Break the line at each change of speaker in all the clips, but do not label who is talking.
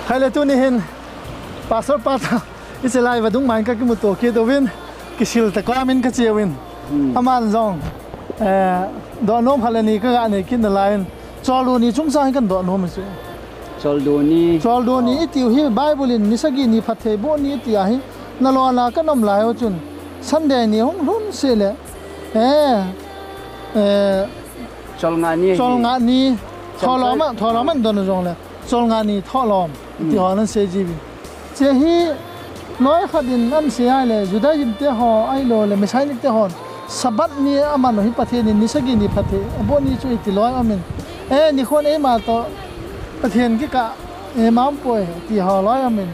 khai le tu ni hin pastor pata iselai wa dung man ka ki mu to ke do win ki sil ta kwa min ka che win aman zong do nom halani ka ga ne kin na lain cholu ni chung sang kan do nom su cholu ni itiu hi bible in ni sagi ni phathe bo ni ti a hi na lo na ka nom lai o chun sunday ni hong run se le Cholngahni tholom an don jong le Cholngahni tholom ti honan se ji bi che hi noi khadin an se ai le judaism te ho ai lo le messianic te hon sabat ni aman hi pathe ni sagi ni phathe bo ni chu ti loi amen ni khon ma to pathen ki ka mam poi ti ho loi amen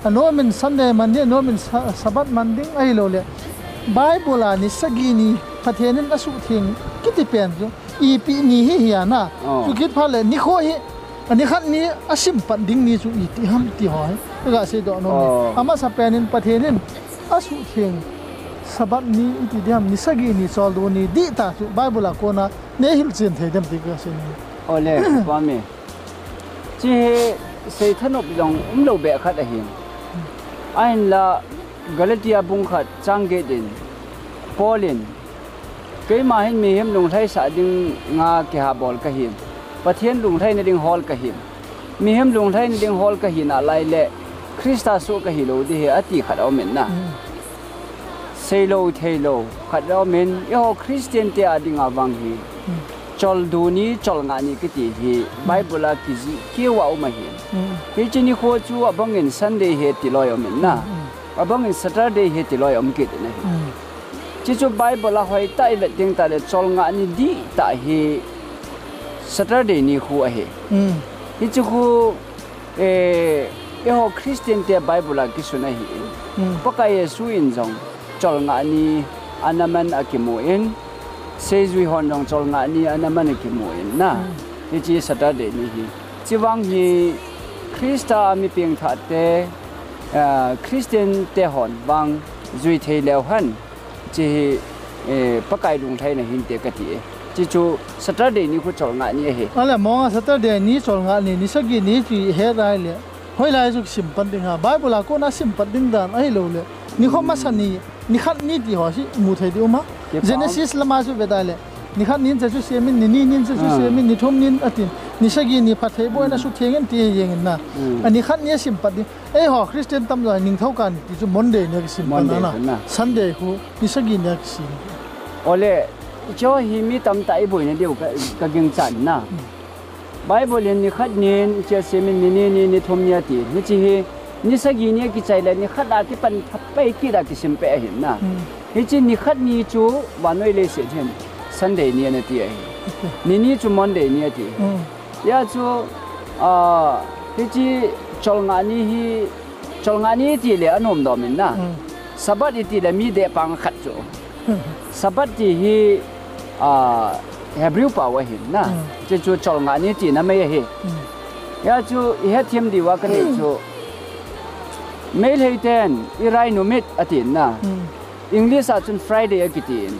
ano men sunday man ni no men sabat man ding ai lo le bible ni sagi ni pathe nin asu thing ki ti pen ju ipi ni hi hiana chu kit phale ni kho hi ani khat ni asim pat ding ni chu i ti ham ti hoi ga se do no ama sa penin pathenin asu thing sabat ni ti diam ni sagi ni sol do ni di ta chu bible ko na ne hil chen the dem ti ga se ni
ole pa me chi se thanop jong lo be khat a hin ain la galatia bung khat changge din polin cái mà hình mi hiểm lùng thay xã đinh nga kia hà bol kahin, pathian lùng thay nên đinh hall kahin, mi hiểm lùng thay nên đinh hall kahin à lại lệ, Christa số kahin lâu đi hết ati khát ao mình na, say lâu thay lâu khát ao mình, yêu Christian tia đinh à vang hi, chol duni Cholngahni cái gì hi, Bible là cái gì kêu ao mà hi, cái chuyện này khó chú abang in Sunday hết ti loy ao mình na, abang in Saturday hết ti loy ao mình cái này. Chỉ cho Bible là hỏi tại lệ tiếng ta là Cholngahni đi tại hi Saturday ni khu à hi, chỉ cho khu yêu Christian tia Bible là cái số này hi, bác cái suy in dòng Cholngahni anaman akimoin, say duy hòn dòng Cholngahni anaman akimoin na, chỉ Saturday ni hi, chỉ vang hi Christa mi pieng thắt te Christian te hòn vang duy thay leo han. Chỉ pakai dung thay này hiện tại cái gì, chỉ cho Saturday ni cũng Cholngahni hết.
Ala mong Saturday ni Cholngahni ni sagi ni chỉ hết ai le, hồi lại chút simpan ding ha, Bible là có na simpan ding dan ai lo le, ni không mà sani, ni khát ni thì họ chỉ mua thay đi mà, Genesis là mà chút về đây le, ni khát ni chỉ chút xem ni ni chỉ chút xem ni thom ni atin, ni sagi ni phathe boy na chút thieng en ti yeng na, ani khát ni simpan ding. Họ Christian tâm rồi nhưng thâu can thì chú Monday này cái simpan na Sunday hu ni sagi này cái sim.
Ole cho hi mi tâm tại buổi này đều cái kinh chắn na. Bible ni khát nên cho xem ni thom nia ti ni chỉ hi ni sagi ni cái chạy lại ni khát đã cái pan bay kia đã cái sim pe hin na. Hi chỉ ni khát ni chú vào nơi lấy sẽ thêm Sunday ni na ti ai. Ni chú Monday ni ti. Ya chú hi chỉ Cholngahni ti le anom do min na sabat ti le mi de pang khat chu sabat ti hi Hebrew pa wa hin na che chu Cholngahni ti na me he ya chu he thiam di wa kan chu mail he ten irai no mit atin na English a chun Friday a kitin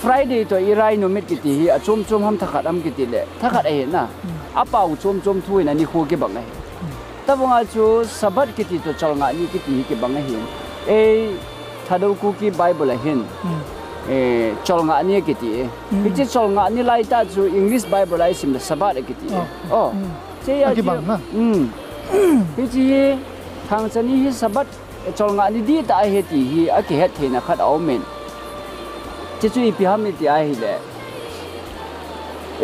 Friday to irai no mit kiti hi a chum ham thakhat am kiti le thakhat a hin na apau chum thui na ni khu ke bang ai tabunga chu sabat kiti to Cholngahni kiti ke bang hin thadau ku ki Bible hin Cholngahni kiti kiti Cholngahni lai ta chu English Bible ai sim da sabat kiti che ya ki bang na kiti thang chani hi sabat Cholngahni di ta he ti hi a ke het the na khat au men che chu ipi ham ti ai hi le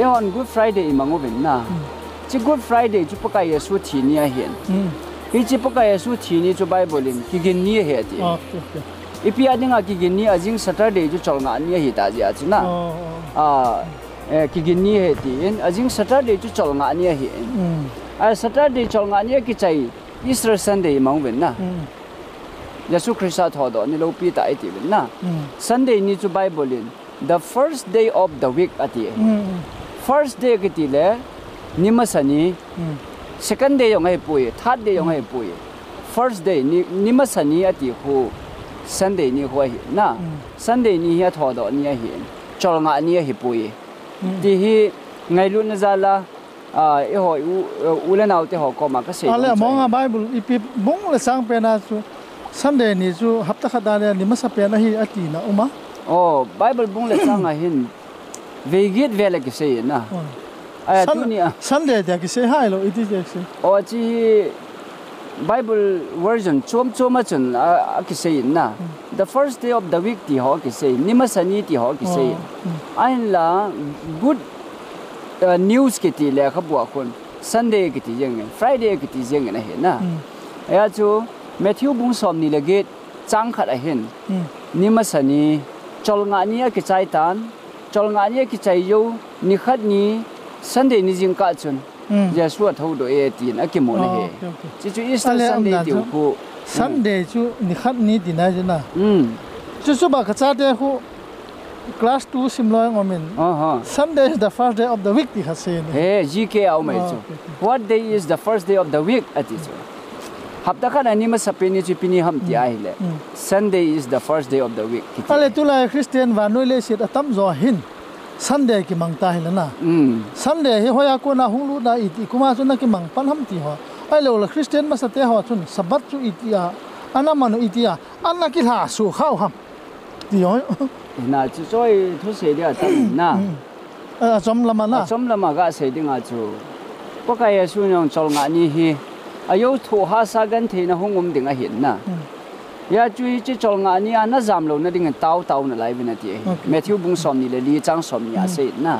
on Good Friday mangu ben na chỉ Good Friday chú bác cái số thi nia hiện, cái chỉ bác cái số thi nia chú Bible in cái gen nia hết đi, ipi anh ngã cái gen nia ajing Saturday chú Cholngahni hết ta gì chứ na, cái gen nia hết đi, ajing Saturday chú Cholngahni hết, Saturday Cholngahni cái chạy Easter Sunday mang về na, Yesu Christ thọ đó ni lâu pi tại đi về na, Sunday ni chú Bible in the first day of the week ati, first day cái gì le Nimasani, second day yung ay puy, third day yung ay puy, first day nimasani ati hu Sunday ni hu na Sunday ni hiya thodo ni hin Cholngahni hi puy, di hi ngay lu na zala họ uleh nào thì họ có mà cái gì
ale monga bible ipi bung le sang pena chu Sunday ni chu hapta khada le ni masa pena hi ati na uma
Bible bung le sang ahin về git về là cái gì na
Sunday dia ki se hai lo iti je se
chi Bible version chom achun cái gì na the first day of the week thì họ cái gì nimasani thì họ cái gì anh là good news cái gì là khắp bộ con Sunday cái gì vậy Friday cái gì vậy này na ai chú Matthew bung som ni lagi chang khat ahin nimasani Cholngahni cái chai tan Cholngahni cái chai yo ni khat ni Sunday ni jing ka chun Yeshua thâu do e tin a ki mo na he chi chu Easter Sunday tiu ku
Sunday chu ni khat ni dinai jana chu ba ka cha de hu class 2 simloi ngomin Sunday is the first day of the week ti hasen
he gk au mai chu what day is the first day of the week ati chu hapta khan ani ma sapeni chu pini ham ti ai le Sunday is the first day of the week
ale tu la Christian wa noi le sit atam zo hin Sunday ki mangta hi na Sunday hi hoya ko na hunglu na iti kuma chu na ki mang pan ham ti ho ai lo la Christian ma sa te ho chun sabat chu itia ana manu itia anna ki la su khau ham ti ho
na chu choi thu se dia tam na
chom lama
ga se dinga chu ko ka Yesu nyong Cholngahni hi ayo thu ha sa Gangte na hungum dinga hin na ya chui chi Cholngahni na jam lo na ding tau na lai bina ti Matthew bung som ni le li chang som ya se na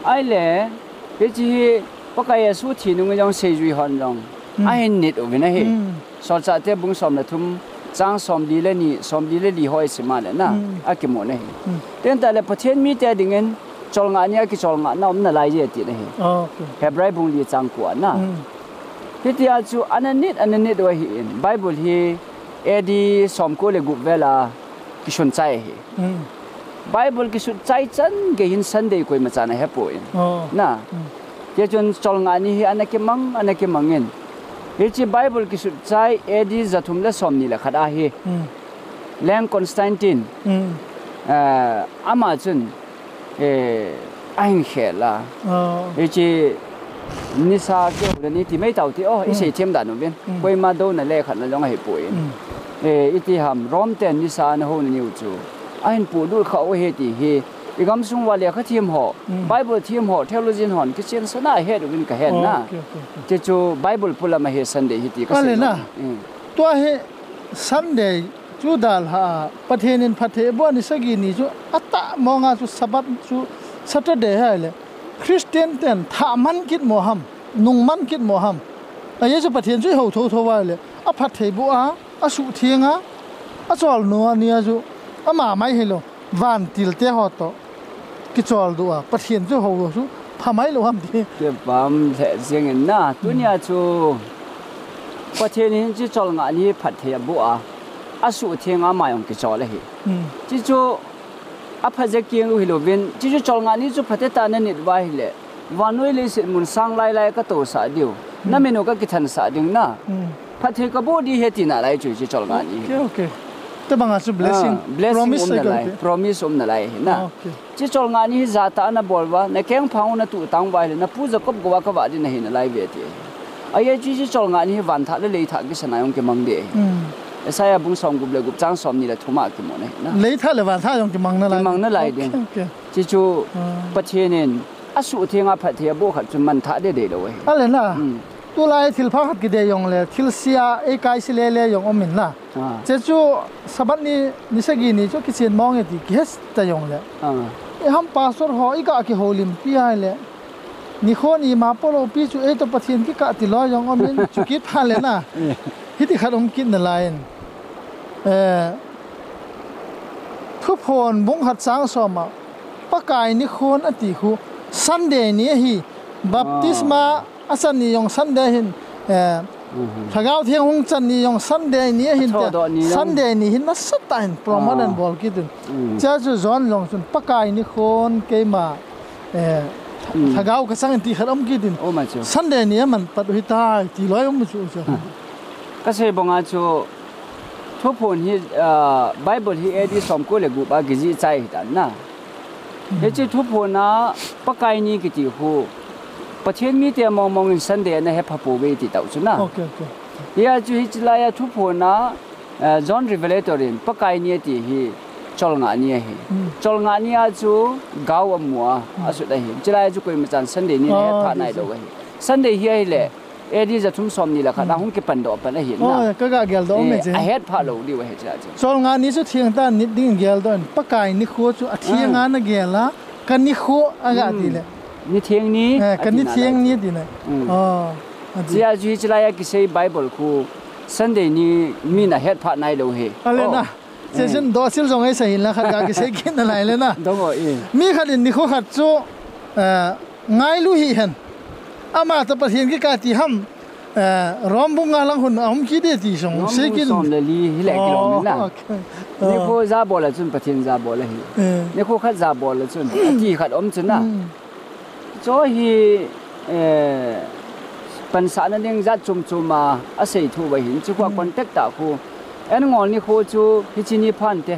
ai le ke chi ko ka Yesu thi nu ngong se jui hon rong ai nit o bina he so cha te bung som na thum chang som li le li hoi se ma le na a ki mo ne ten ta le pathen mi te dingen Cholngahni ki Cholngahna om na lai je ti ne he Hebrai bung li chang ko na ke ti a chu ananit wa hi in Bible hi edi som ko le gup vela ki shun chai hi Bible ki shun chai chan ge hin Sunday koi ma chana he po in na ke chun Cholngahni hi anake mangin he chi Bible ki shun chai edi zathum le som ni la khada hi Lang Constantine ama chun ahin khela he chi nisa ke ni ti mai tau ti isei them da no ben koi ma do na le khat na long he po in iti ham rom ten nisa na ho ni chu ahin pu dul khau he ti hi igam sung wa le kha thim ho Bible thim ho theologian hon ki chen sana he do bin ka hen na che chu Bible pula ma he Sunday hi ti ka se
na to he Sunday chu dal ha pathenin phathe bo ni sagi ni chu ata monga chu sabat chu Saturday ha le Christian ten tha man kit moham nung man kit moham ai chu pathen chu ho tho wa le a phathe bu a su thianga a chol no ania chu ama mai helo van til te ho to ki chol du a pathen chu ho chu phamai lo ham ti
ke bam the jeng na tunia chu pathen hin chi Cholngahni phathe bu a su thianga ma yong ki chol hi chi chu a phaje kieng lu hilovin chi chu Cholngahni chu phateta na nit wa hi le wanoi le se mun sang lai ka to sa diu na meno ka ki than sa ding na phathe ka body he ti na lai chu chi Cholngahni
okay te banga chu blessing
promise na lai na chi Cholngahni za ta na bolwa na keng phang na tu tang wa le na puja kop gowa ka wa di na hi na lai ve ti ai chi Cholngahni van tha le tha ki sanayong ke mang de saya bung som gup le gup chang som ni la thuma ki mo ne na
le tha le van tha yong ki mang na lai
ding chi chu pathenin asu thenga phathe bo khat chu man tha de lo we
ale na tu lai thil pha khat ki de yong le thil sia e kai si le yong omin na che chu sabat ni sagi ni chu ki chen mong e ti ges ta yong le e ham pastor ho i ka ki houlim pi ai le ni khon i ma polo pi chu e to pathin ki ka ti lo yong omin chu ki pha le na hiti khat kin na lain thu phon bung hat sang soma pakai ni khon ati khu Sunday ni hi baptisma asan ni yong Sunday hin thagau thiang hung chan ni yong Sunday ni hin Sunday ni hin na satain promodan bol kidun cha chu zon long chun pakai ni khon keima thagau ka sang ti kharam kidin Sunday ni man pat hi ta ti loi um chu
ka se bonga chu thu phon hi Bible hi edi som ko le gu ba gi ji chai ta na he chi thu phon na pakai ni ki ti hu ประเทศมีแต่มองสันเดนะให้พระปูเวติเต่าจุนะ
โอเค
ยาจุฮิจลายทุพนะจอห์นรีเวเลตอรินปะกายเนี่ยที่ฮีจอลงานี่ฮีจอลงานี่อาจูกาวมัวอาสุดได้ฮีจลายจุกุยมาจันสันเดนี่ให้พระนายโลกฮีสันเดฮีไอ้เล่เอ็ดีจะทุ่มสมนี่แหละค่ะเราหุ้นเก็บปันดอกปันได้เห็นนะ
ก็เกลดอกไม่ใช่
ไอเฮ็ดพระโลดีไว้เห็นจ้ะ
จอลงานี่สุดเทียงตานิดดิ้งเกลดอนปะกายนี่โคจูเทียงงานนะเกลละกันนี่โคอากาศดีเลย
นี่เทียงนี้
กันนี่เทียงนี้ดีเลยอ๋อ
จีอาจุฮิจลายกิเซย์ไบเบิลคูสันเดนี่มีน่ะเฮ็ดพระนายโลกฮี
อะไรนะเช่นดอซิลส่งให้ใส่ละขัดกิเซย์กินอะไรเลยนะ
ดง
มีขัดนี่โคขัดจูง่ายลุยเห็นอามาตะประเทศกี่กาตีห้ำรอมบุงงาลังหุ่นอมคิดดีส่งเสกิน
ส่งเลยลีฮิเลกิโลเมตรนะนี่โคซาบอลจุนประเทศซาบอลเลยนี่โคขัดซาบอลจุนที่ขัดอมจุนนะโจฮีปัญหานั้นยังจัดจุ่มมาอาศัยทูไปเห็นจุกว่าคอนแทคตาคูเอ็นงอนนี่โคจูฮิจินิพันเต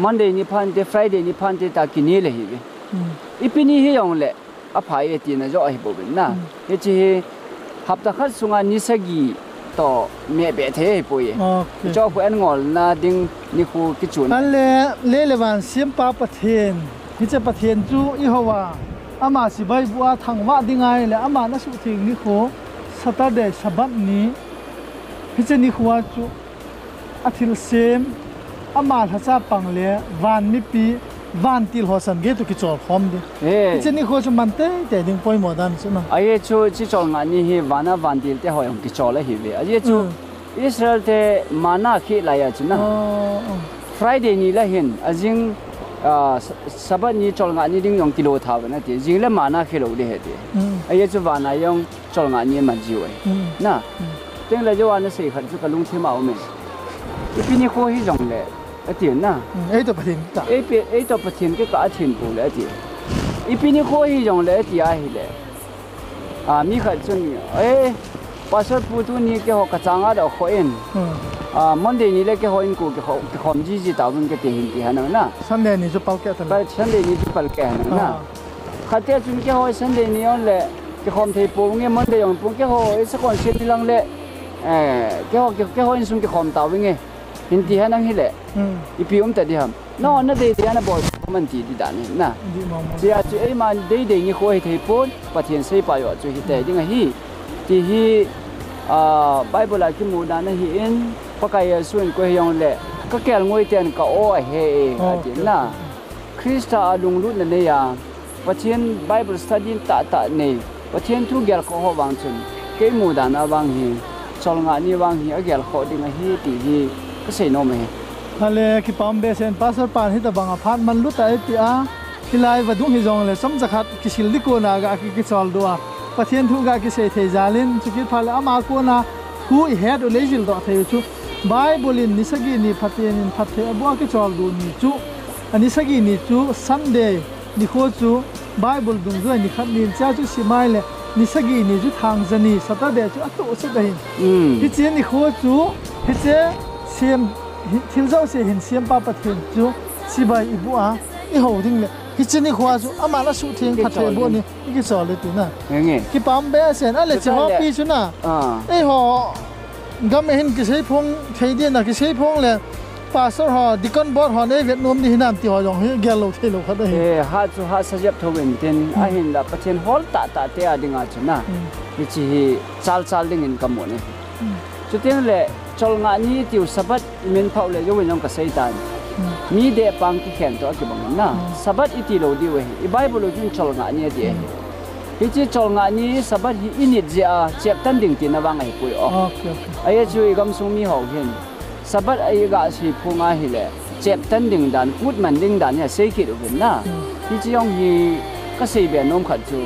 มันเดนิพันเตฟรายเดนิพันเตตากินีเลยฮิอีปีนี้เฮียงเลยอภัยตีนะจ่อไอ้บุบินนะฮิจิฮับตะขัดสุงานิสกีต่อเมียเบเทให้ปุยจ่อผู้เอ็นงอนนะดิ้งนี่คูกิจุน
อันเล่วันเสียมปาประเทศฮิจิประเทศจูอีหัวอามาสิใบบัวทางว่าดิ้งไงเลยอามาณสุทิงนี่โคสตาร์เดชบัดนี้ฮิจินี่หัวจูอาทิลเซมอามาทัศน์ปังเล่วันมิปีวันติลหัวสันเกตุกิจอลคอมดิฮิจินี่หัวจูมันเต้แต่ดิ้งปอยหมดอันสุนัข
ไอ้จูจิจอลงานนี้ฮีวันติลเต้หอยองกิจอลเลยฮีเวไอ้จูอิสราเอลเต้มานาคิลายจุนะฟรายเดย์นี่ละเห็นอาจิงสัปดาห์นี้จอลงานนี้ดิ้งยองกิโลท้าวนะที่จริงแล้วมานาคิโลเลยเหรอไอ้จูวันายองจอลงานนี้มันจิ๋วนะตั้งแต่จะวันนี้สิขัดจุกลุงเทมาเอาไหมอีปีนี้โคฮิจงเลยไอ้เตียนนะ
ไอ้ตัวประเทศ
ไอ้ตัวประเทศก็อาทิตย์ปูเลยไอ้เตียอีปีนี้โคฮิจงเลยไอ้เตียฮิเลยมีขัดจุนภาษาพูดตัวนี้ก็เขากระจังอาดอกเขาเองมันเดี๋ยวนี้เลยก็เขาเองกูก็เขาไม่จีตาบุญก็เตียหินที่ฮันนั่นนะ
สันเดย์นี้จะเป่าแก่ทัน
ทีสันเดย์นี้จะเป่าแก่นั่นนะขัดเตี้ยจุนก็เขาสันเดย์นี้อันเลยก็เขาไม่ปูงี้มันเดี๋ยวปูก็เขาสักคนเสียทีหลังเลยก็เขาอินสุนก็เขาไม่ตาบุญงี้หินที่ฮันนั่นฮิเลยอีพีแต่ที่ฮันน้องนั่นเดี๋ยวฮันน่ะบอกมันที่ดีด้านนี้นะเจ้าจุไอ้มันเดี๋ยวนี้เขาให้ที่ปูประเทศเสียไปว่าจุฮิตแต่ยังไงฮีที่ฮีไบเบิลที่มูดานะฮีอินปะกายส่วนก็ยังเละก็แก่งวยเตียนก็โอ้เฮอาจินะคริสต์อาลุงรุ่นนี่ยาประเทศไบเบิลสตัดี้ตาเนี่ยประเทศทุกอย่างเขาวางจนเกี่ยมูดานะวางฮีชอลงานี่วางฮีอาเกี่ยวเขาดิ้งฮีตีฮีก็เสียโนมเฮ
ฮัลโหลคิปามเบสเซนพาสปอร์ตที่ตะบังพันมันลุตไอตีอาคิไลวัดดุงฮิจงเลยสมจักรกิสิลลิโกนากากิชอลดัวประเทศทุกอย่างกิเสเทจาลินสุกิพาเลอามาโกนาหูเฮดอุเลจิลดอเทยชูไบเบิลินนิสกีนี่พัทเทนินพัทเทอบัวกิชอลดูนี่ชูอันนิสกีนี่ชูซันเดย์นี่โคชูไบเบิลดุงด้วยนี่ขัดนินเจ้าชูสิมาเลนิสกีนี่ชูทางจันีสตาเดชูอัตโตสุดเลยฮิเจนี่โคชูฮิเจเซียมทิลเจ้าเสียเห็นเซียมปาประเทศชูสิบายอีบัวอีโหดิ้งเลยฮิจินี่ขวาจูอามาละสุเทียงพัดเทบนี่อีกิสอเลยตีน่ะกิปามเบสเซนอะไรจะฮอปีชุน่ะไอ้หอกำเห็นกิเสพงเทียดีน่ะกิเสพงเลยภาษาหอดิคอนบอร์หอในเวียดนามนี่น้ำตีหอยองเฮเกลโลเทโลเขาได้
ฮาจูฮาสยับทวินเทนอาหินละประเทศฮอลตาเตียดิ่งอาจุน่ะฮิจิซาลดิ่งอินกำมวนี่จุดที่นั่นแหละจอลงานนี้ติวสับดมินเผาเลยยกเว้นยองกษตรมีเดปังที่แข่งตัวกี่บังนะสับดอิติโลดีเว้ยอีไบเบิลจุนจอลงานนี้ดีฮิจิจอลงานนี้สับดอินิดเจ้าเจ็บตันดิ่งตีนบังไอ้ปุยอ๋อไอ้ช่วยกำสุมีหอกเห็นสับดไอ้กาสีพุงอาหิเลเจ็บตันดิ่งดันพูดมันดิ่งดันเนี่ยเสียคิดอุเป็นนะฮิจิยองฮีก็เสียเบียนนมขัดจู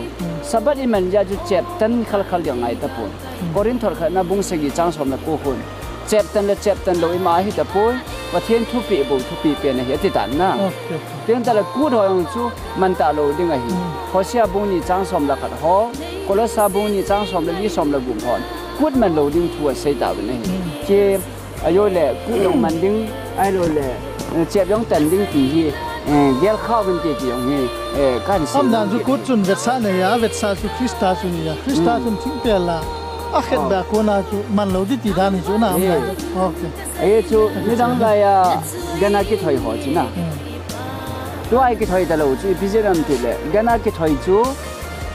สับดอีมันจะจุเจ็บตันคัลอย่างไงตะปุ่นกอรินทอร์ขัดน่าบุ้งสกิจังสมนักกู้คนเจ็บตันและเจ็บตันโดยมาหิตะปุ่นประเทศทุปีบุทุปีเป็นเหตุตันนะเรื่องแต่ละกู้ถอยองจูมันตาโลดิ่งไอ้ขอเสียบุ้งนี่จังสมนักขัดหอคนละซาบุ้งนี่จังสมนักยี่สมนักบุ้งหอนกู้มันโลดิ่งทัวเสียดาวนี่เจ็บอายุแหละกู้ลงมันดิ่งไอ้โลแหละเจ็บย่องตันดิ่งตีฮี gelkhoh bên kia thì ông nghe cái
Am dan ju kut chun vet sa ne ya vet sa chu Krista chu ya Krista chun thing pe la a khet ba ko na chu man lo di ti da ni chu na am la okay
ấy chú nếu đang là cái nào cái thời họ chứ na tôi ai cái thời đó là chú bây giờ làm thế này cái nào cái thời chú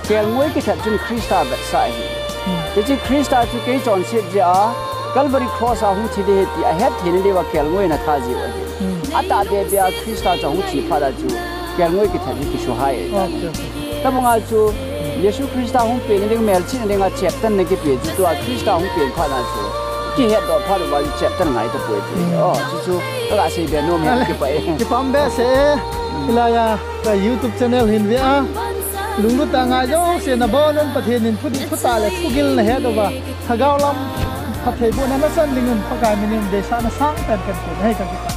cái ngôi cái thật chung Krista vet sai thì chú Krista chú cái chọn xếp giờ Calvary cross ahung chi de ti a het hin de wa kel ngoi na tha ji wa ata de bia Krista chong chi pha da chu kel ngoi ki tha ji ki shu hai ta bunga chu Yesu Krista hung pe ne mel chi ne nga chapter ne ki pe chu to Krista hung pe pha na chu ki het do pha do wa chapter ngai to pe ti chu chu ta ga se be no me ki pa
ki pam be se ilaya ka YouTube channel hin ve a lunglu ta nga jo se na bo non pathen in phudi phuta le phugil na he do wa thagaw lam ถ้าเทบุญนั้นสั่นลิงมันประกายมินิมเดชานะสร้างแต่กันเกิดให้กัน